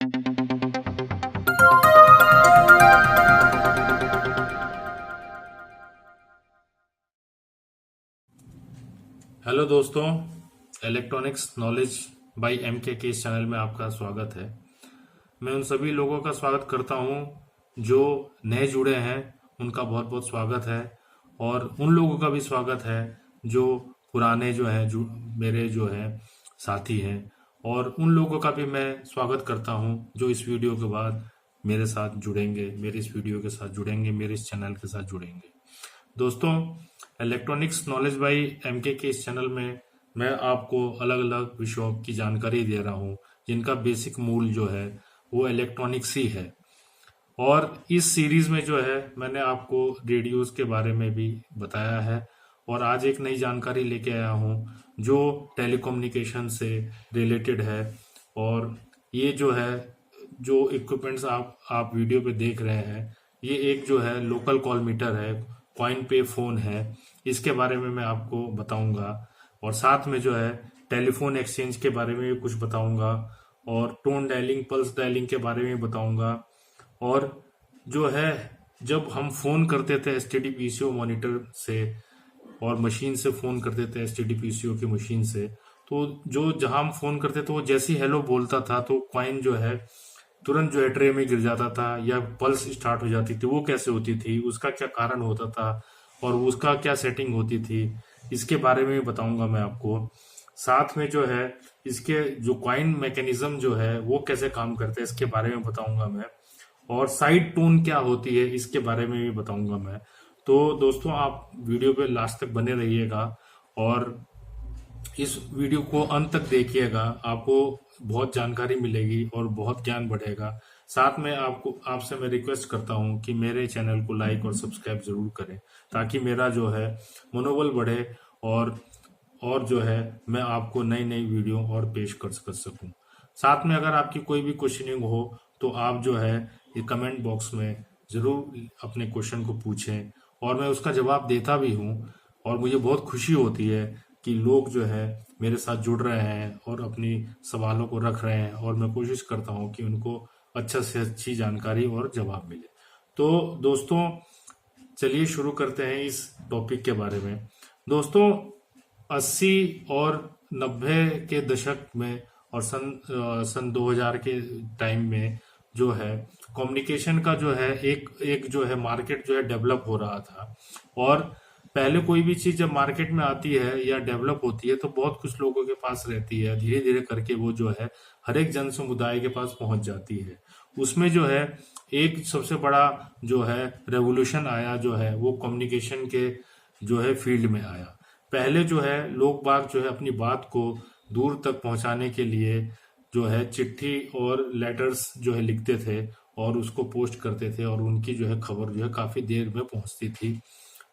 Hello दोस्तों, electronics knowledge by के इस चैनल में आपका स्वागत है। मैं उन सभी लोगों का स्वागत करता हूं जो नए जुड़े हैं, उनका बहुत बहुत स्वागत है। और उन लोगों का भी स्वागत है जो पुराने जो हैं, जो मेरे जो हैं साथी हैं। और उन लोगों का भी मैं स्वागत करता हूं जो इस वीडियो के बाद मेरे साथ जुड़ेंगे, मेरे इस वीडियो के साथ जुड़ेंगे, मेरे इस चैनल के साथ जुड़ेंगे। दोस्तों, इलेक्ट्रॉनिक्स नॉलेज बाई के इस चैनल में मैं आपको अलग अलग विषयों की जानकारी दे रहा हूं जिनका बेसिक मूल जो है वो इलेक्ट्रॉनिक्स ही है। और इस सीरीज में जो है मैंने आपको रेडियोज के बारे में भी बताया है। और आज एक नई जानकारी लेके आया हूं जो टेलीकम्युनिकेशन से रिलेटेड है। और ये जो है, जो इक्विपमेंट्स आप वीडियो पे देख रहे हैं, ये एक जो है लोकल कॉल मीटर है, कॉइन पे फोन है। इसके बारे में मैं आपको बताऊंगा। और साथ में जो है टेलीफोन एक्सचेंज के बारे में भी कुछ बताऊंगा। और टोन डायलिंग, पल्स डायलिंग के बारे में बताऊंगा। और जो है, जब हम फोन करते थे एसटीडी पीसीओ मॉनिटर से और मशीन से फोन करते थे एसटीडी पीसीओ की मशीन से, तो जो जहां हम फोन करते थे वो जैसे ही हेलो बोलता था तो कॉइन जो है तुरंत जो है ट्रे में गिर जाता था या पल्स स्टार्ट हो जाती थी। वो कैसे होती थी, उसका क्या कारण होता था और उसका क्या सेटिंग होती थी, इसके बारे में भी बताऊंगा मैं आपको। साथ में जो है इसके जो कॉइन मैकेनिज्म जो है वो कैसे काम करते हैं, इसके बारे में बताऊंगा मैं। और साइड टोन क्या होती है, इसके बारे में भी बताऊंगा मैं। तो दोस्तों, आप वीडियो पे लास्ट तक बने रहिएगा और इस वीडियो को अंत तक देखिएगा। आपको बहुत जानकारी मिलेगी और बहुत ज्ञान बढ़ेगा। साथ में आपको आपसे मैं रिक्वेस्ट करता हूं कि मेरे चैनल को लाइक और सब्सक्राइब जरूर करें ताकि मेरा जो है मनोबल बढ़े। और जो है मैं आपको नई नई वीडियो और पेश कर सकूं। साथ में अगर आपकी कोई भी क्वेश्चनिंग हो तो आप जो है ये कमेंट बॉक्स में जरूर अपने क्वेश्चन को पूछें और मैं उसका जवाब देता भी हूं। और मुझे बहुत खुशी होती है कि लोग जो है मेरे साथ जुड़ रहे हैं और अपनी सवालों को रख रहे हैं। और मैं कोशिश करता हूं कि उनको अच्छा से अच्छी जानकारी और जवाब मिले। तो दोस्तों, चलिए शुरू करते हैं इस टॉपिक के बारे में। दोस्तों, 80 और 90 के दशक में और सन 2000 के टाइम में जो है कम्युनिकेशन का जो है एक एक जो है मार्केट जो है डेवलप हो रहा था। और पहले कोई भी चीज जब मार्केट में आती है या डेवलप होती है तो बहुत कुछ लोगों के पास रहती है, धीरे धीरे करके वो जो है हर एक जन समुदाय के पास पहुंच जाती है। उसमें जो है एक सबसे बड़ा जो है रेवोल्यूशन आया, जो है वो कम्युनिकेशन के जो है फील्ड में आया। पहले जो है लोग बाग जो है अपनी बात को दूर तक पहुंचाने के लिए जो है चिट्ठी और लेटर्स जो है लिखते थे और उसको पोस्ट करते थे और उनकी जो है खबर जो है काफी देर में पहुंचती थी।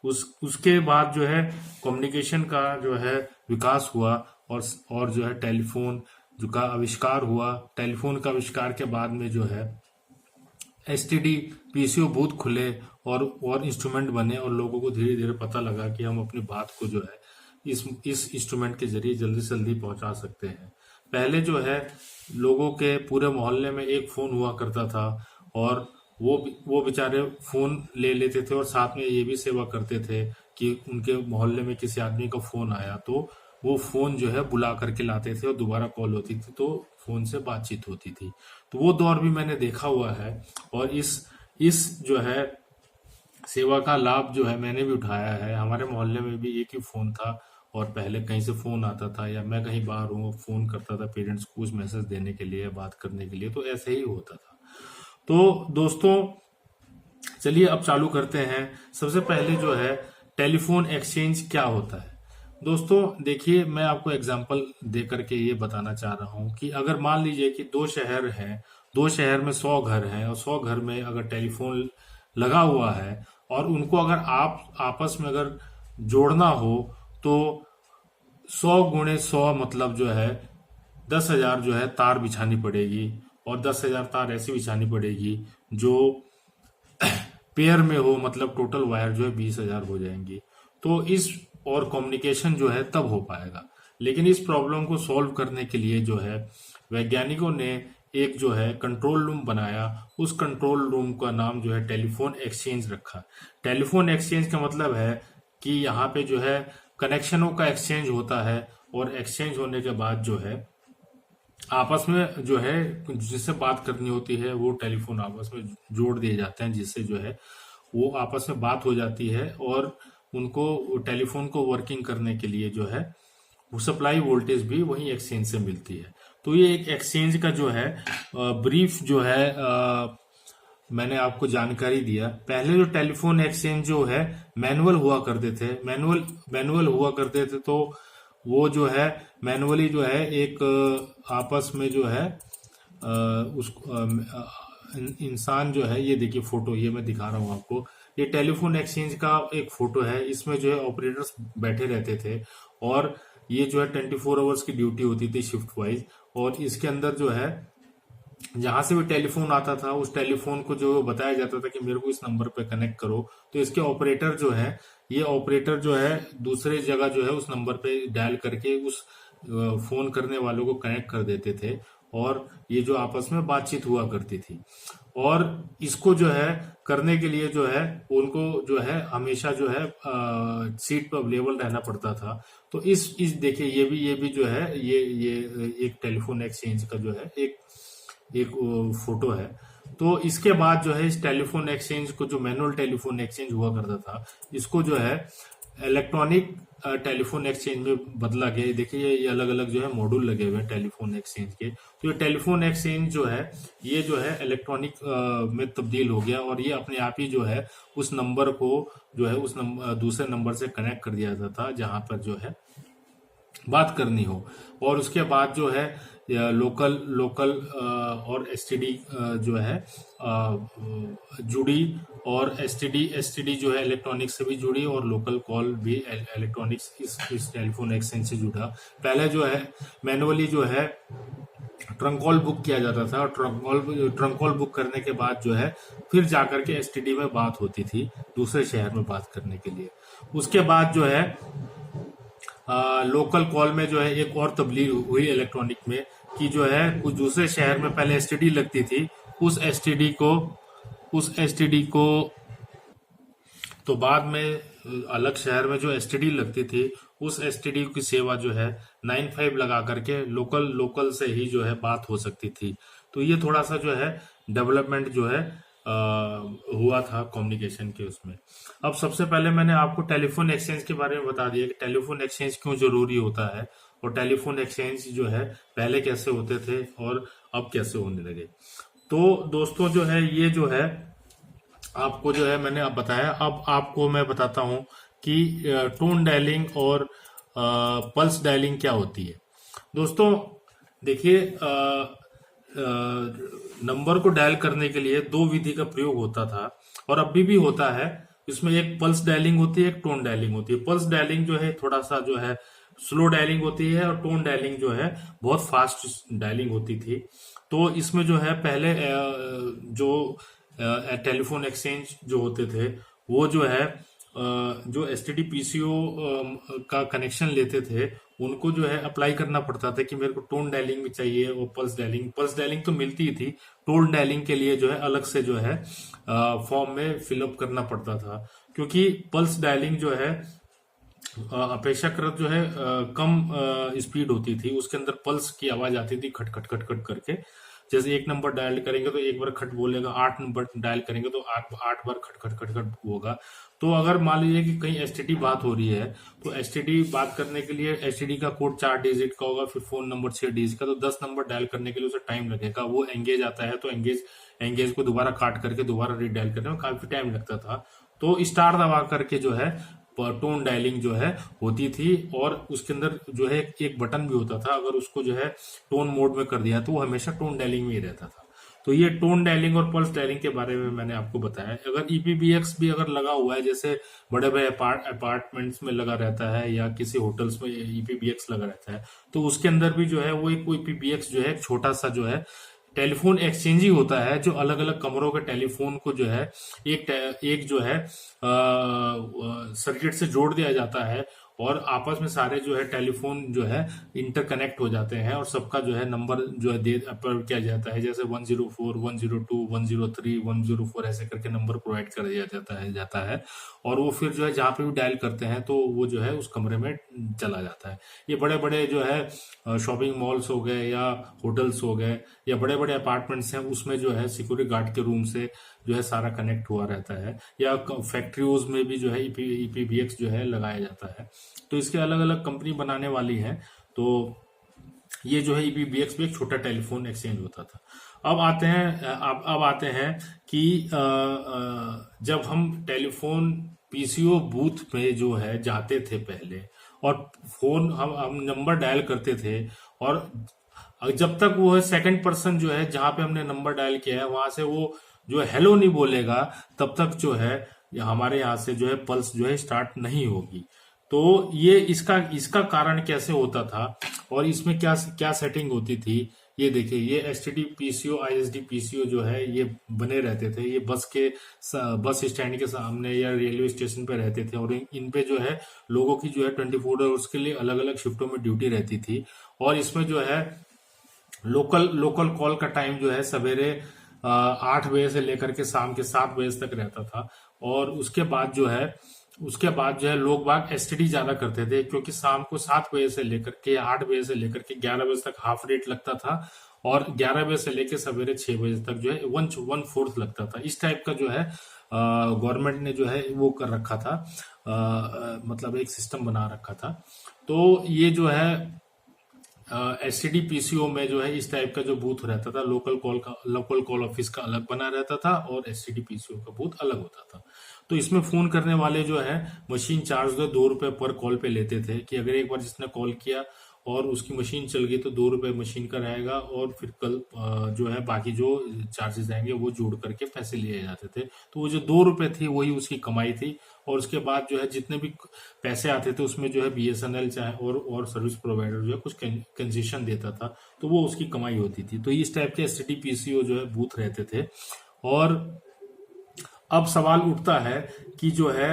उसके बाद जो है कम्युनिकेशन का जो है विकास हुआ और जो है टेलीफोन जो का आविष्कार हुआ। टेलीफोन का आविष्कार के बाद में जो है एसटीडी पीसीओ बूथ खुले और इंस्ट्रूमेंट बने और लोगों को धीरे धीरे पता लगा कि हम अपनी बात को जो है इस इंस्ट्रूमेंट के जरिए जल्दी से जल्दी पहुंचा सकते हैं। पहले जो है लोगों के पूरे मोहल्ले में एक फोन हुआ करता था और वो बेचारे फोन ले लेते थे और साथ में ये भी सेवा करते थे कि उनके मोहल्ले में किसी आदमी का फोन आया तो वो फोन जो है बुला करके लाते थे और दोबारा कॉल होती थी तो फोन से बातचीत होती थी। तो वो दौर भी मैंने देखा हुआ है और इस जो है सेवा का लाभ जो है मैंने भी उठाया है। हमारे मोहल्ले में भी एक ही फोन था और पहले कहीं से फोन आता था या मैं कहीं बाहर हूँ फोन करता था पेरेंट्स को कुछ मैसेज देने के लिए, बात करने के लिए, तो ऐसे ही होता था। तो दोस्तों, चलिए अब चालू करते हैं। सबसे पहले जो है टेलीफोन एक्सचेंज क्या होता है। दोस्तों देखिए, मैं आपको एग्जांपल दे करके ये बताना चाह रहा हूं कि अगर मान लीजिए कि दो शहर हैं, दो शहर में 100 घर हैं और 100 घर में अगर टेलीफोन लगा हुआ है और उनको अगर आप आपस में अगर जोड़ना हो तो 100 × 100 मतलब जो है 10,000 जो है तार बिछानी पड़ेगी। और 10,000 तार ऐसी बिछानी पड़ेगी जो पेयर में हो, मतलब टोटल वायर जो है 20,000 हो जाएंगी। तो इस और कम्युनिकेशन जो है तब हो पाएगा। लेकिन इस प्रॉब्लम को सॉल्व करने के लिए जो है वैज्ञानिकों ने एक जो है कंट्रोल रूम बनाया। उस कंट्रोल रूम का नाम जो है टेलीफोन एक्सचेंज रखा। टेलीफोन एक्सचेंज का मतलब है कि यहाँ पे जो है कनेक्शनों का एक्सचेंज होता है, और एक्सचेंज होने के बाद जो है आपस में जो है जिससे बात करनी होती है वो टेलीफोन आपस में जोड़ दिए जाते हैं, जिससे जो है वो आपस में बात हो जाती है, और उनको टेलीफोन को वर्किंग करने के लिए जो है वो सप्लाई वोल्टेज भी वही एक्सचेंज से मिलती है। तो ये एक एक्सचेंज का जो है ब्रीफ जो है मैंने आपको जानकारी दिया। पहले जो टेलीफोन एक्सचेंज जो है मैनुअल हुआ करते थे, मैनुअल हुआ करते थे, तो वो जो है मैनुअली जो है एक आपस में जो है उस इंसान जो है, ये देखिए फोटो, ये मैं दिखा रहा हूँ आपको, ये टेलीफोन एक्सचेंज का एक फोटो है। इसमें जो है ऑपरेटर्स बैठे रहते थे, और ये जो है 24 आवर्स की ड्यूटी होती थी शिफ्ट वाइज। और इसके अंदर जो है जहां से भी टेलीफोन आता था उस टेलीफोन को जो बताया जाता था कि मेरे को इस नंबर पे कनेक्ट करो, तो इसके ऑपरेटर जो है, ये ऑपरेटर जो है दूसरे जगह जो है उस नंबर पे डायल करके उस फोन करने वालों को कनेक्ट कर देते थे, और ये जो आपस में बातचीत हुआ करती थी। और इसको जो है करने के लिए जो है उनको जो है हमेशा जो है सीट पर अवेलेबल रहना पड़ता था। तो इस देखिए ये भी जो है ये एक टेलीफोन एक्सचेंज का जो है एक फोटो है। तो इसके बाद जो है इस टेलीफोन एक्सचेंज को, जो मैनुअल टेलीफोन एक्सचेंज हुआ करता था, इसको जो है इलेक्ट्रॉनिक टेलीफोन एक्सचेंज में बदला गया। देखिए ये अलग अलग जो है मॉड्यूल लगे हुए हैं टेलीफोन एक्सचेंज के। तो ये टेलीफोन एक्सचेंज जो है ये जो है इलेक्ट्रॉनिक में तब्दील हो गया, और ये अपने आप ही जो है उस नंबर को जो है उस दूसरे नंबर से कनेक्ट कर दिया जाता था जहां पर जो है बात करनी हो। और उसके बाद जो है लोकल और एसटीडी जो है जुड़ी, और एसटीडी जो है इलेक्ट्रॉनिक से भी जुड़ी, और लोकल कॉल भी इलेक्ट्रॉनिक्स इस टेलीफोन एक्सचेंज से जुड़ा। पहले जो है मैनुअली जो है ट्रंक कॉल बुक किया जाता था, और ट्रंक कॉल बुक करने के बाद जो है फिर जाकर के एसटीडी में बात होती थी दूसरे शहर में बात करने के लिए। उसके बाद जो है लोकल कॉल में जो है एक और तब्दीली हुई इलेक्ट्रॉनिक में, कि जो है कुछ दूसरे शहर में पहले एसटीडी लगती थी, उस एसटीडी को तो बाद में अलग शहर में जो एसटीडी लगती थी उस एसटीडी की सेवा जो है 95 लगा करके लोकल से ही जो है बात हो सकती थी। तो ये थोड़ा सा जो है डेवलपमेंट जो है हुआ था कम्युनिकेशन के उसमें। अब सबसे पहले मैंने आपको टेलीफोन एक्सचेंज के बारे में बता दिया कि टेलीफोन एक्सचेंज क्यों जरूरी होता है, और टेलीफोन एक्सचेंज जो है पहले कैसे होते थे और अब कैसे होने लगे। तो दोस्तों जो है ये जो है आपको जो है मैंने अब बताया। अब आपको मैं बताता हूं कि टोन डायलिंग और पल्स डायलिंग क्या होती है। दोस्तों देखिए नंबर को डायल करने के लिए दो विधि का प्रयोग होता था, और अभी भी होता है। इसमें एक पल्स डायलिंग होती है, एक टोन डायलिंग होती है। पल्स डायलिंग जो है थोड़ा सा जो है स्लो डायलिंग होती है, और टोन डायलिंग जो है बहुत फास्ट डायलिंग होती थी। तो इसमें जो है पहले जो टेलीफोन एक्सचेंज जो होते थे वो जो है जो एसटीडी पीसीओ का कनेक्शन लेते थे उनको जो है अप्लाई करना पड़ता था कि मेरे को टोन डायलिंग भी चाहिए और पल्स डायलिंग तो मिलती ही थी। टोन डायलिंग के लिए जो है अलग से जो है फॉर्म में फिलअप करना पड़ता था, क्योंकि पल्स डायलिंग जो है अपेक्षाकृत जो है कम स्पीड होती थी। उसके अंदर पल्स की आवाज आती थी खट खट खट खट करके। जैसे एक नंबर डायल करेंगे तो एक बार खट बोलेगा, 8 नंबर डायल करेंगे तो 8 बार खट खट खट खट होगा। तो अगर मान लीजिए कि कहीं एसटीडी बात हो रही है तो एसटीडी बात करने के लिए एसटीडी का कोड 4 डिजिट का होगा, फिर फोन नंबर 6 डिजिट का, तो 10 नंबर डायल करने के लिए उसे टाइम लगेगा। वो एंगेज आता है तो एंगेज को दोबारा काट करके दोबारा रीडायल करने में काफी टाइम लगता था। तो स्टार दबा करके जो है टोन डायलिंग जो है होती थी, और उसके अंदर जो है एक बटन भी होता था। अगर उसको जो है टोन मोड में कर दिया तो वो हमेशा टोन डायलिंग में ही रहता था। तो ये टोन डायलिंग और पल्स डायलिंग के बारे में मैंने आपको बताया। अगर ईपीबीएक्स भी अगर लगा हुआ है, जैसे बड़े बड़े अपार्टमेंट्स में लगा रहता है या किसी होटल्स में ईपीबीएक्स लगा रहता है, तो उसके अंदर भी जो है वो एक ईपीबीएक्स जो है छोटा सा जो है टेलीफोन एक्सचेंज ही होता है, जो अलग अलग कमरों के टेलीफोन को जो है एक जो है सर्किट से जोड़ दिया जाता है, और आपस में सारे जो है टेलीफोन जो है इंटरकनेक्ट हो जाते हैं और सबका जो है नंबर जो है दे पर किया जाता है, जैसे 104, 102, 103, 104 ऐसे करके नंबर प्रोवाइड कर दिया जाता है और वो फिर जो है जहाँ पे भी डायल करते हैं तो वो जो है उस कमरे में चला जाता है। ये बड़े बड़े जो है शॉपिंग मॉल्स हो गए या होटल्स हो गए या बड़े बड़े अपार्टमेंट्स हैं, उसमें जो है सिक्योरिटी गार्ड के रूम से जो है सारा कनेक्ट हुआ रहता है, या फैक्ट्रीज में भी जो है ईपीवीएक्स जो है लगाया जाता है। तो इसके अलग अलग कंपनी बनाने वाली है। तो ये जो है ईपीवीएक्स भी एक छोटा टेलीफोन एक्सचेंज होता था। अब आते हैं कि जब हम टेलीफोन पीसीओ बूथ में जो है जाते थे पहले, और फोन हम नंबर डायल करते थे, और जब तक वो है सेकंड पर्सन जो है जहां पे हमने नंबर डायल किया है वहां से वो जो है हेलो नहीं बोलेगा, तब तक जो है हमारे यहाँ से जो है पल्स जो है स्टार्ट नहीं होगी। तो ये इसका कारण कैसे होता था और इसमें क्या क्या सेटिंग होती थी, ये देखिए, ये एसटीडी पीसीओ आईएसडी पीसीओ जो है ये बने रहते थे। ये बस स्टैंड के सामने या रेलवे स्टेशन पे रहते थे, और इन पे जो है लोगों की जो है 24 आवर्स के लिए अलग अलग शिफ्टों में ड्यूटी रहती थी। और इसमें जो है लोकल कॉल का टाइम जो है सवेरे 8 बजे से लेकर के शाम के 7 बजे तक रहता था। और उसके बाद जो है लोग बाग एसटीडी ज्यादा करते थे, क्योंकि शाम को 7 बजे से लेकर के 8 बजे से लेकर के 11 बजे तक हाफ रेट लगता था, और 11 बजे से लेकर सवेरे 6 बजे तक जो है 1/4 लगता था। इस टाइप का जो है गवर्नमेंट ने जो है वो कर रखा था, मतलब एक सिस्टम बना रखा था। तो ये जो है एसटीडी पीसीओ में जो है इस टाइप का जो बूथ रहता था, लोकल कॉल ऑफिस का अलग बना रहता था और एसटीडी पीसीओ का बूथ अलग होता था। तो इसमें फोन करने वाले जो है मशीन चार्ज जो 2 रुपए पर कॉल पे लेते थे, कि अगर एक बार जिसने कॉल किया और उसकी मशीन चल गई तो 2 रुपए मशीन का रहेगा, और फिर कल जो है बाकी जो चार्जेस आएंगे वो जोड़ करके पैसे लिए जाते थे। तो वो जो 2 रुपए थी वही उसकी कमाई थी। और उसके बाद जो है जितने भी पैसे आते थे उसमें जो है बीएसएनएल चाहे और सर्विस प्रोवाइडर जो है कुछ कंसेशन देता था, तो वो उसकी कमाई होती थी। तो इस टाइप के एसटीडी पीसीओ जो है बूथ रहते थे। और अब सवाल उठता है कि जो है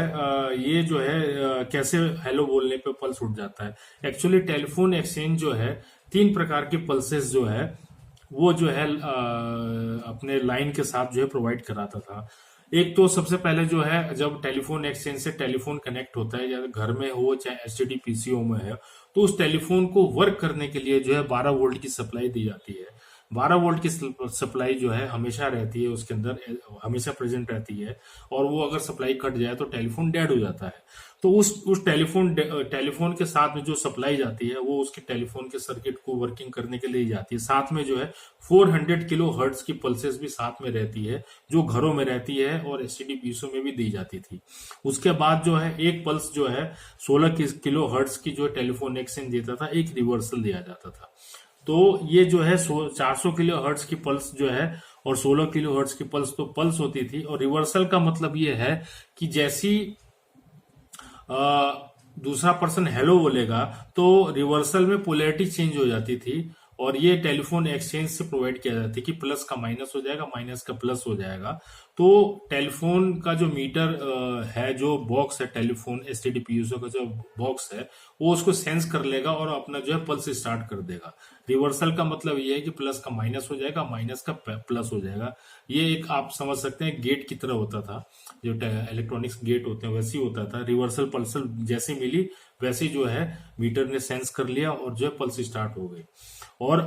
ये जो है कैसे हेलो बोलने पे पल्स उठ जाता है। एक्चुअली टेलीफोन एक्सचेंज जो है 3 प्रकार के पल्सेस जो है वो जो है अपने लाइन के साथ जो है प्रोवाइड कराता था। एक तो सबसे पहले जो है जब टेलीफोन एक्सचेंज से टेलीफोन कनेक्ट होता है, या घर में हो चाहे एसटीडी पीसीओ में है, तो उस टेलीफोन को वर्क करने के लिए जो है 12 वोल्ट की सप्लाई दी जाती है। 12 वोल्ट की सप्लाई जो है हमेशा रहती है, उसके अंदर हमेशा प्रेजेंट रहती है, और वो अगर सप्लाई कट जाए तो टेलीफोन डेड हो जाता है। तो उस टेलीफोन के साथ में जो सप्लाई जाती है वो उसके टेलीफोन के सर्किट को वर्किंग करने के लिए जाती है। साथ में जो है 400 किलो हर्ट्ज की पल्सेस भी साथ में रहती है, जो घरों में रहती है और एसटीडी पीसीओ में भी दी जाती थी। उसके बाद जो है एक पल्स जो है 16 किलो हर्ट्ज की जो टेलीफोन एक्सचेंज देता था, एक रिवर्सल दिया जाता था। तो ये जो है 400 किलो हर्ट्ज की पल्स जो है और 16 किलो हर्ट्ज की पल्स तो पल्स होती थी। और रिवर्सल का मतलब ये है कि जैसी दूसरा पर्सन हेलो बोलेगा तो रिवर्सल में पोलैरिटी चेंज हो जाती थी, और ये टेलीफोन एक्सचेंज से प्रोवाइड किया जाता है कि प्लस का माइनस हो जाएगा, माइनस का प्लस हो जाएगा। तो टेलीफोन का जो मीटर है, जो बॉक्स है टेलीफोन एसटीडी पीसीओ का जो बॉक्स है, वो उसको सेंस कर लेगा और अपना जो है पल्स स्टार्ट कर देगा। रिवर्सल का मतलब ये है कि प्लस का माइनस हो जाएगा, माइनस का प्लस हो जाएगा। ये एक आप समझ सकते हैं गेट की तरह होता था, जो इलेक्ट्रॉनिक्स गेट होते हैं वैसे ही होता था। रिवर्सल पल्सल जैसी मिली वैसे जो है मीटर ने सेंस कर लिया और जो है पल्स स्टार्ट हो गई। और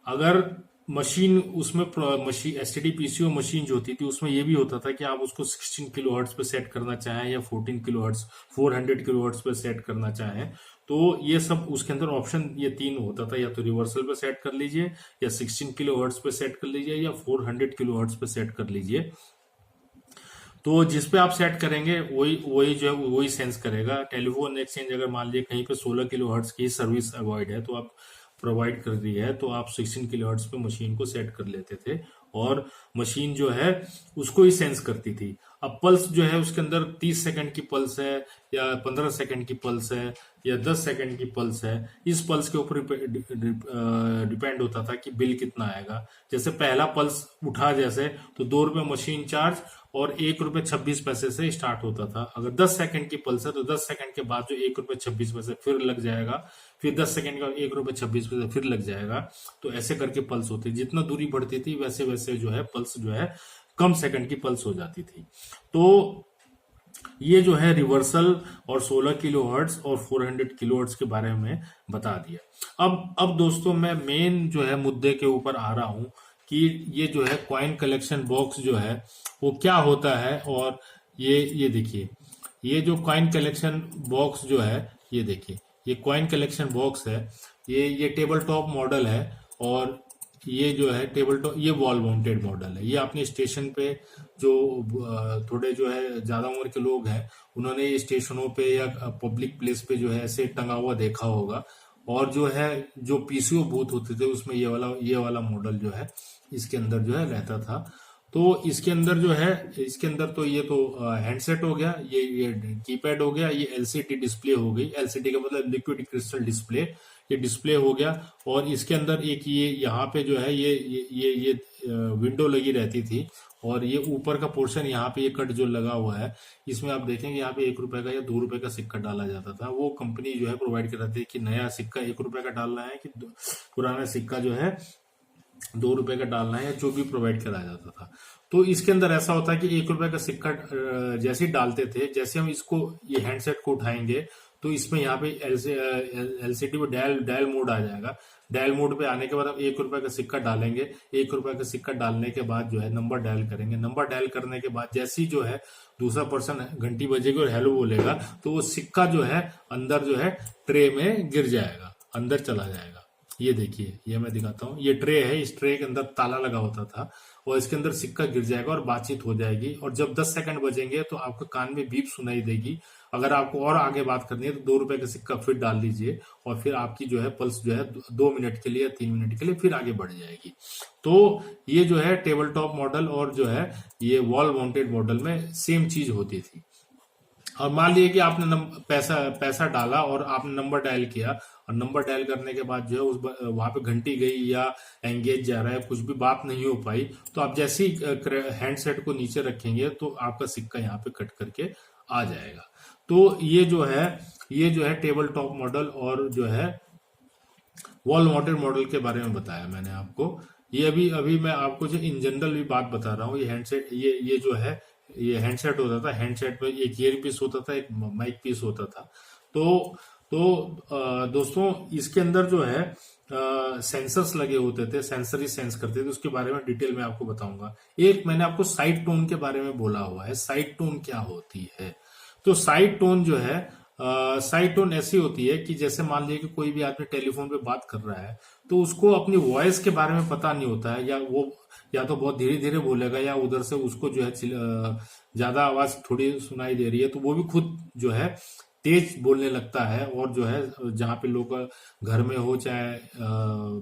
अगर मशीन उसमें मशीन एसटीडी पीसीओ मशीन जो होती थी उसमें ये भी होता था कि आप उसको 16 किलो हर्ट्ज पे सेट करना चाहें या 14 किलो हर्ट्ज 400 किलो हर्ट्ज पे सेट करना चाहें, तो ये सब उसके अंदर ऑप्शन ये 3 होता था, या तो रिवर्सल पे सेट कर लीजिए, या 16 किलो हर्ट्ज पे सेट कर लीजिए, या 400 किलो हर्ट्ज पे सेट कर लीजिए। तो जिस पे आप सेट करेंगे वही जो है वही सेंस करेगा। टेलीफोन एक्सचेंज अगर मान लीजिए कहीं पे 16 किलो हर्ट्ज की सर्विस अवॉइड है, तो आप प्रोवाइड कर रही है, तो आप 16 किलोहर्ट्ज पे मशीन को सेट कर लेते थे और मशीन जो है उसको ही सेंस करती थी। अब पल्स जो है उसके अंदर 30 सेकंड की पल्स है या 15 सेकंड की पल्स है या 10 सेकंड की पल्स है, इस पल्स के ऊपर डिपेंड होता था कि बिल कितना आएगा। जैसे पहला पल्स उठा जैसे, तो 2 रुपए मशीन चार्ज और 1 रुपए 26 पैसे से स्टार्ट होता था। अगर 10 सेकंड की पल्स है तो 10 सेकंड के बाद जो 1 रुपए 26 पैसे फिर लग जाएगा, फिर 10 सेकंड का 1 रुपए 26 पैसे फिर लग जाएगा। तो ऐसे करके पल्स होती, जितना दूरी बढ़ती थी वैसे वैसे जो है पल्स जो है कम सेकंड की पल्स हो जाती थी। तो ये जो है रिवर्सल और 16 किलोहर्ट्ज और 400 किलोहर्ट्ज के बारे में बता दिया। अब दोस्तों मैं मेन जो है मुद्दे के ऊपर आ रहा हूं कि ये जो है कॉइन कलेक्शन बॉक्स जो है वो क्या होता है। और ये देखिए, ये जो कॉइन कलेक्शन बॉक्स जो है, ये देखिए, ये कॉइन कलेक्शन बॉक्स है, ये टेबल टॉप मॉडल है। और ये जो है टेबल टॉप, ये वॉल माउंटेड मॉडल है। ये अपने स्टेशन पे जो थोड़े जो है ज्यादा उम्र के लोग हैं, उन्होंने ये स्टेशनों पे या पब्लिक प्लेस पे जो है ऐसे टंगा हुआ देखा होगा। और जो है जो पीसीओ बूथ होते थे उसमें ये वाला मॉडल जो है इसके अंदर जो है रहता था। तो इसके अंदर जो है, इसके अंदर तो ये तो हैंडसेट हो गया, ये कीपैड हो गया, ये एलसीडी डिस्प्ले हो गई। एलसीडी का मतलब लिक्विड क्रिस्टल डिस्प्ले, ये डिस्प्ले हो गया। और इसके अंदर एक ये यहाँ पे जो है ये विंडो लगी रहती थी। और ये ऊपर का पोर्शन यहाँ पे ये कट जो लगा हुआ है, इसमें आप देखेंगे यहाँ पे 1 रुपए का या 2 रुपए का सिक्का डाला जाता था। वो कंपनी जो है प्रोवाइड कराती है कि नया सिक्का 1 रुपए का डालना है कि पुराना सिक्का जो है 2 रुपए का डालना है, या जो भी प्रोवाइड कराया जाता था। तो इसके अंदर ऐसा होता है कि 1 रुपए का सिक्का जैसे ही डालते थे, जैसे हम इसको ये हैंडसेट को उठाएंगे तो इसमें यहाँ पे एलसीडी पे डायल मोड आ जाएगा। डायल मोड पे आने के बाद हम 1 रुपए का सिक्का डालेंगे। 1 रुपए का सिक्का डालने के बाद जो है नंबर डायल करेंगे। नंबर डायल करने के बाद जैसे ही जो है दूसरा पर्सन घंटी बजेगी और हेलो बोलेगा, तो वो सिक्का जो है अंदर जो है ट्रे में गिर जाएगा, अंदर चला जाएगा। ये देखिए, ये मैं दिखाता हूँ, ये ट्रे है, इस ट्रे के अंदर ताला लगा होता था और इसके अंदर सिक्का गिर जाएगा और बातचीत हो जाएगी। और जब 10 सेकंड बजेंगे तो आपको कान में बीप सुनाई देगी। अगर आपको और आगे बात करनी है तो 2 रुपए का सिक्का फिर डाल दीजिए और फिर आपकी जो है पल्स जो है 2 मिनट के लिए या 3 मिनट के लिए फिर आगे बढ़ जाएगी। तो ये जो है टेबल टॉप मॉडल और जो है ये वॉल माउंटेड मॉडल में सेम चीज होती थी। और मान लीजिए कि आपने पैसा डाला और आपने नंबर डायल किया, और नंबर डायल करने के बाद जो है उस वहां पे घंटी गई या एंगेज जा रहा है, कुछ भी बात नहीं हो पाई, तो आप जैसे ही हैंडसेट को नीचे रखेंगे तो आपका सिक्का यहाँ पे कट करके आ जाएगा। तो ये जो है टेबल टॉप मॉडल और जो है वॉल माउंटेड मॉडल के बारे में बताया मैंने आपको। ये अभी अभी मैं आपको जो इन जनरल भी बात बता रहा हूँ। ये हैंडसेट, ये जो है ये हैंडसेट होता था। हैंडसेट में एक ईयर पीस होता था, एक माइक पीस होता था। दोस्तों इसके अंदर जो है सेंसर्स लगे होते थे, सेंसर ही सेंस करते थे। उसके बारे में डिटेल में आपको बताऊंगा। एक मैंने आपको साइड टोन के बारे में बोला हुआ है। साइड टोन क्या होती है? तो साइड टोन जो है, साइड टोन ऐसी होती है कि जैसे मान लीजिए कि कोई भी आदमी टेलीफोन पे बात कर रहा है तो उसको अपनी वॉइस के बारे में पता नहीं होता है, या वो या तो बहुत धीरे धीरे बोलेगा या उधर से उसको जो है ज्यादा आवाज थोड़ी सुनाई दे रही है तो वो भी खुद जो है तेज बोलने लगता है। और जो है जहाँ पे लोग घर में हो, चाहे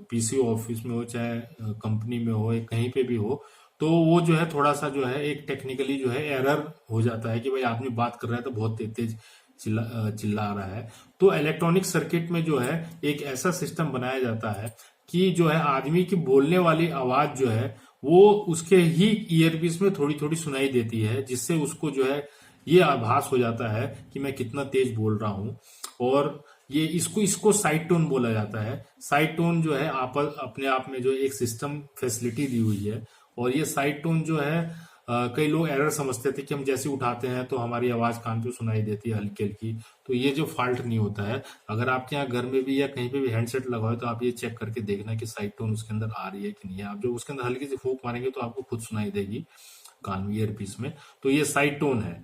पीसी ऑफिस में हो, चाहे कंपनी में हो, कहीं पे भी हो, तो वो जो है थोड़ा सा जो है एक टेक्निकली जो है एरर हो जाता है कि भाई आदमी बात कर रहा है तो बहुत तेज तेज चिल्ला रहा है। तो इलेक्ट्रॉनिक सर्किट में जो है एक ऐसा सिस्टम बनाया जाता है कि जो है आदमी की बोलने वाली आवाज जो है वो उसके ही ईयरपीस में थोड़ी थोड़ी सुनाई देती है, जिससे उसको जो है ये आभास हो जाता है कि मैं कितना तेज बोल रहा हूं। और ये इसको साइड टोन बोला जाता है। साइड टोन जो है अपने आप में जो एक सिस्टम फैसिलिटी दी हुई है। और ये साइड टोन जो है कई लोग एरर समझते थे कि हम जैसे उठाते हैं तो हमारी आवाज कान पे सुनाई देती है हल्की हल्की। तो ये जो फॉल्ट नहीं होता है। अगर आपके यहाँ घर में भी या कहीं पे भी हैंडसेट लगा हो तो आप ये चेक करके देखना कि साइड टोन उसके अंदर आ रही है कि नहीं है। आप जो उसके अंदर हल्की सी फूंक मारेंगे तो आपको खुद सुनाई देगी कान में, ईयरपीस में। तो ये साइड टोन है।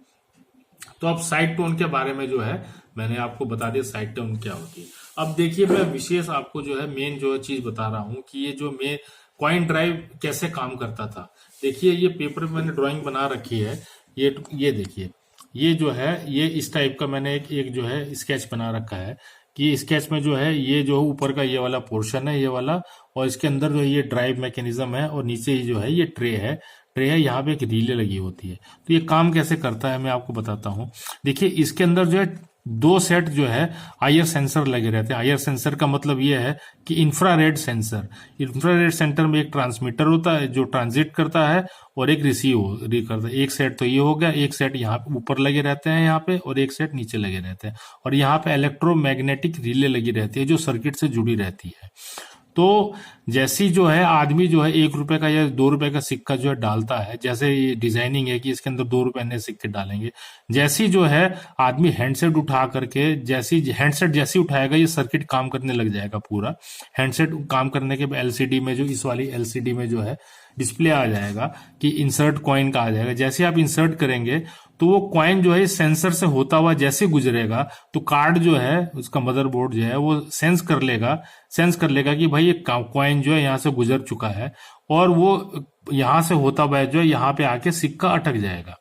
तो अब साइड टोन के बारे में जो है मैंने आपको बता दिया साइड टोन क्या होती है। अब देखिए, मैं विशेष आपको जो है मेन जो है चीज बता रहा हूं कि ये जो मैं कॉइन ड्राइव कैसे काम करता था। देखिए, ये पेपर में मैंने ड्राइंग बना रखी है। ये देखिए, ये जो है ये इस टाइप का मैंने एक जो है स्केच बना रखा है कि स्केच में जो है ये जो ऊपर का ये वाला पोर्शन है, ये वाला, और इसके अंदर जो है ये ड्राइव मैकेनिज्म है, और नीचे ही जो है ये ट्रे है, यहाँ पे एक रीले लगी होती है। तो ये काम कैसे करता है मैं आपको बताता हूँ। देखिए इसके अंदर जो है दो सेट जो है आईआर सेंसर लगे रहते हैं। आईआर सेंसर का मतलब ये है कि इंफ्रारेड सेंसर, इंफ्रारेड सेंटर में एक ट्रांसमीटर होता है जो ट्रांजिट करता है और एक रिसीव करता है। एक सेट तो ये हो गया, एक सेट यहाँ पे ऊपर लगे रहते हैं यहाँ पे, और एक सेट नीचे लगे रहते हैं, और यहाँ पे इलेक्ट्रोमैग्नेटिक रिले लगी रहती है जो सर्किट से जुड़ी रहती है। तो जैसी जो है आदमी जो है 1 रुपए का या 2 रुपए का सिक्का जो है डालता है, जैसे ये डिजाइनिंग है कि इसके अंदर 2 रुपए ने सिक्के डालेंगे, जैसी जो है आदमी हैंडसेट उठा करके, जैसी हैंडसेट जैसी उठाएगा ये सर्किट काम करने लग जाएगा पूरा। हैंडसेट काम करने के एलसीडी में, जो इस वाली एलसीडी में जो है डिस्प्ले आ जाएगा कि इंसर्ट कॉइन का आ जाएगा। जैसे आप इंसर्ट करेंगे तो वो कॉइन जो है सेंसर से होता हुआ जैसे गुजरेगा तो कार्ड जो है उसका मदरबोर्ड जो है वो सेंस कर लेगा कि भाई ये कॉइन जो है यहाँ से गुजर चुका है, और वो यहाँ से होता हुआ जो है यहाँ पे आके सिक्का अटक जाएगा।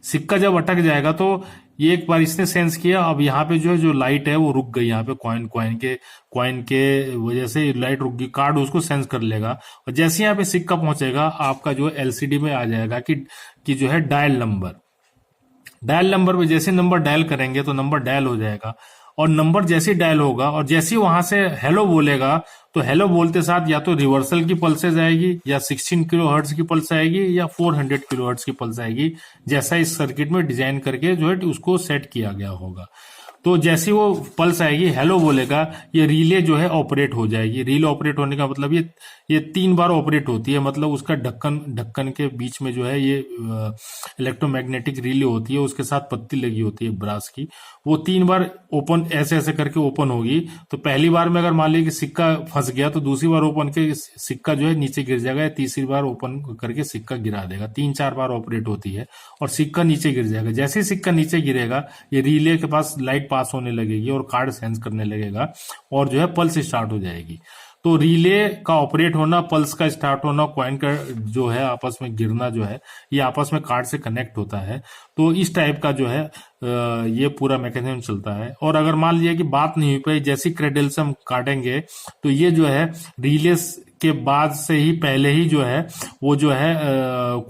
सिक्का जब अटक जाएगा तो ये एक बार इसने सेंस किया, अब यहाँ पे जो है जो लाइट है वो रुक गई, यहाँ पे कॉइन के वजह से लाइट रुक गई, कार्ड उसको सेंस कर लेगा, और जैसे यहाँ पे सिक्का पहुंचेगा आपका जो है एलसीडी में आ जाएगा कि जो है डायल नंबर में जैसे नंबर डायल करेंगे तो नंबर डायल हो जाएगा, और नंबर जैसे डायल होगा और जैसे वहां से हेलो बोलेगा तो हेलो बोलते साथ या तो रिवर्सल की पल्सेज आएगी, या 16 किलो हर्ट्ज की पल्स आएगी, या 400 किलो हर्ट्ज की पल्स आएगी, जैसा इस सर्किट में डिजाइन करके जो है उसको सेट किया गया होगा। तो जैसे वो पल्स आएगी, हेलो बोलेगा, ये रिले जो है ऑपरेट हो जाएगी। रिले ऑपरेट होने का मतलब ये 3 बार ऑपरेट होती है, मतलब उसका ढक्कन के बीच में जो है ये इलेक्ट्रोमैग्नेटिक रिले होती है, उसके साथ पत्ती लगी होती है ब्रास की, वो 3 बार ओपन ऐसे करके ओपन होगी। तो पहली बार में अगर मान लीजिए कि सिक्का फंस गया तो दूसरी बार ओपन के सिक्का जो है नीचे गिर जाएगा, या तीसरी बार ओपन करके सिक्का गिरा देगा। 3-4 बार ऑपरेट होती है और सिक्का नीचे गिर जाएगा। जैसे ही सिक्का नीचे गिरेगा ये रिले के पास लाइट पास होने लगेगी और कार्ड सेंस करने लगेगा, और जो है पल्स स्टार्ट हो जाएगी। तो रिले का ऑपरेट होना, पल्स का स्टार्ट होना, कॉइन का जो है आपस में गिरना जो है ये आपस में कार्ड से कनेक्ट होता है। तो इस टाइप का जो है ये पूरा मैकेनिज्म चलता है। और अगर मान लीजिए कि बात नहीं हुई पाई, जैसी क्रेडल से हम काटेंगे तो ये जो है रिले के बाद से ही पहले ही जो है वो जो है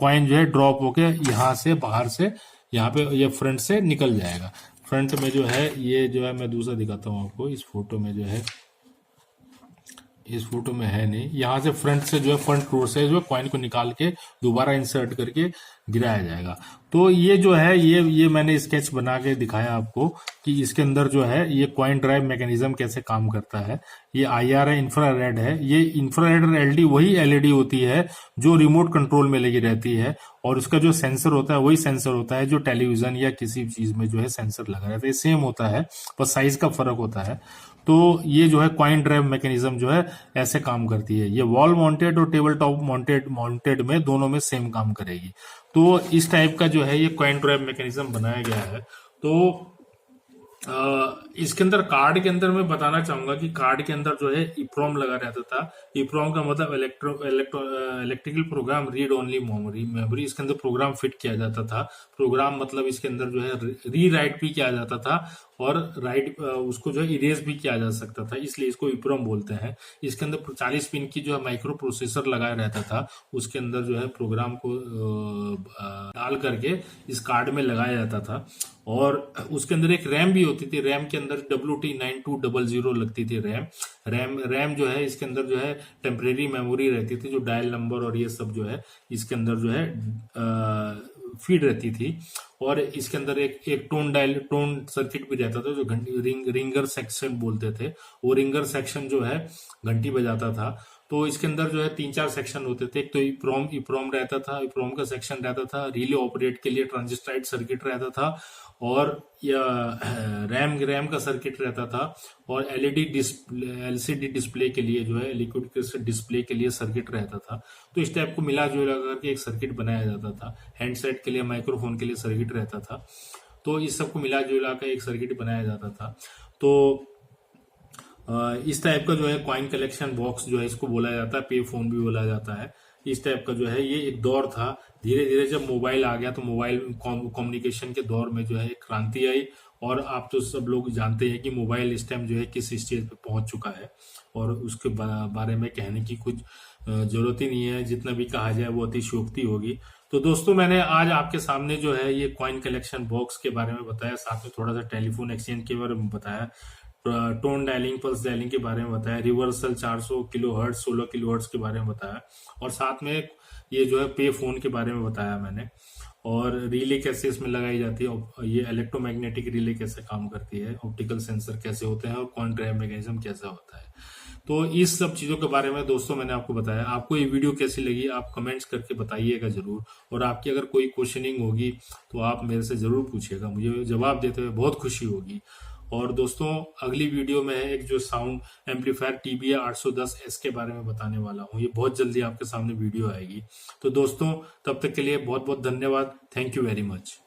कॉइन जो है ड्रॉप होके यहाँ से बाहर से यहाँ पे ये फ्रंट से निकल जाएगा। फ्रंट में जो है ये जो है मैं दूसरा दिखाता हूँ आपको, इस फोटो में जो है, इस फोटो में है नहीं, यहाँ से फ्रंट से जो है फ्रंट रोड से जो है कॉइन को निकाल के दोबारा इंसर्ट करके गिराया जाएगा। तो ये जो है ये मैंने स्केच बना के दिखाया आपको कि इसके अंदर जो है ये कॉइन ड्राइव मैकेनिज्म कैसे काम करता है। ये आईआर है, इंफ्रारेड है। ये इंफ्रारेड और एलडी वही एलईडी होती है जो रिमोट कंट्रोल में लगी रहती है, और उसका जो सेंसर होता है वही सेंसर होता है जो टेलीविजन या किसी चीज में जो है सेंसर लगा रहता है। सेम होता है, बस साइज का फर्क होता है। तो ये जो है कॉइन ड्राइव मैकेनिज्म जो है ऐसे काम करती है। ये वॉल माउंटेड और टेबल टॉप माउंटेड में दोनों में सेम काम करेगी। तो इस टाइप का जो है ये कॉइन ड्राइव मैकेनिज्म बनाया गया है। तो इसके अंदर कार्ड के अंदर मैं बताना चाहूंगा कि कार्ड के अंदर जो है ईप्रोम लगा रहता था। ईप्रोम का मतलब electrical program read only memory. इसके अंदर प्रोग्राम फिट किया जाता था। प्रोग्राम मतलब इसके अंदर जो है री राइट भी किया जाता था, और राइट उसको जो है इरेज भी किया जा सकता था, इसलिए इसको ईप्रोम बोलते हैं। इसके अंदर 40 पिन की जो है माइक्रो प्रोसेसर लगाया रहता था, उसके अंदर जो है प्रोग्राम को डाल करके इस कार्ड में लगाया जाता था। और उसके अंदर एक रैम भी होती थी। रैम के अंदर WT9200 लगती थी रैम जो है इसके अंदर जो है टेम्परेरी मेमोरी रहती थी, जो डायल नंबर और ये सब जो है इसके अंदर जो है फीड रहती थी। और इसके अंदर एक टोन सर्किट भी रहता था जो रिंगर सेक्शन बोलते थे। वो रिंगर सेक्शन जो है घंटी बजाता था। तो इसके अंदर जो है 3-4 सेक्शन होते थे। एक तो ईप्रोम रहता था, ईप्रोम का सेक्शन रहता था। रिले ऑपरेट के लिए ट्रांजिस्टाइड सर्किट रहता था, और रैम का सर्किट रहता था, और एलसीडी डिस्प्ले के लिए जो है लिक्विड क्रिस्टल डिस्प्ले के लिए सर्किट रहता था। तो इस टाइप को मिला जुला करके एक सर्किट बनाया जाता था। हैंडसेट के लिए, माइक्रोफोन के लिए सर्किट रहता था। तो इस सबको मिला जुला कर एक सर्किट बनाया जाता था। तो इस टाइप का जो है कॉइन कलेक्शन बॉक्स जो है इसको बोला जाता है, पे फोन भी बोला जाता है। इस टाइप का जो है ये एक दौर था। धीरे धीरे जब मोबाइल आ गया तो मोबाइल कम्युनिकेशन के दौर में जो है एक क्रांति आई, और आप तो सब लोग जानते हैं कि मोबाइल इस टाइम जो है किस स्टेज पे पहुंच चुका है, और उसके बारे में कहने की कुछ जरूरत ही नहीं है। जितना भी कहा जाए वो अतिशयोक्ति होगी। तो दोस्तों, मैंने आज आपके सामने जो है ये कॉइन कलेक्शन बॉक्स के बारे में बताया, साथ में थोड़ा सा टेलीफोन एक्सचेंज के बारे में बताया, टोन डायलिंग, पल्स डायलिंग के बारे में बताया, reversal 400 kilo hertz, 16 kilo hertz के बारे में बताया, और साथ में ये जो है पे फोन के बारे में बताया मैंने, और रिले कैसे इसमें लगाई जाती है, और ये इलेक्ट्रोमैग्नेटिक रिले कैसे काम करती है, ऑप्टिकल सेंसर कैसे होते हैं, और कॉइन ड्राइव मैकेनिज्म कैसा होता है। तो इस सब चीजों के बारे में दोस्तों मैंने आपको बताया। आपको ये वीडियो कैसी लगी आप कमेंट्स करके बताइएगा जरूर, और आपकी अगर कोई क्वेश्चनिंग होगी तो आप मेरे से जरूर पूछिएगा, मुझे जवाब देते हुए बहुत खुशी होगी। और दोस्तों, अगली वीडियो में एक जो साउंड एम्पलीफायर TBA 810S के बारे में बताने वाला हूँ, ये बहुत जल्दी आपके सामने वीडियो आएगी। तो दोस्तों, तब तक के लिए बहुत बहुत धन्यवाद। Thank you very much.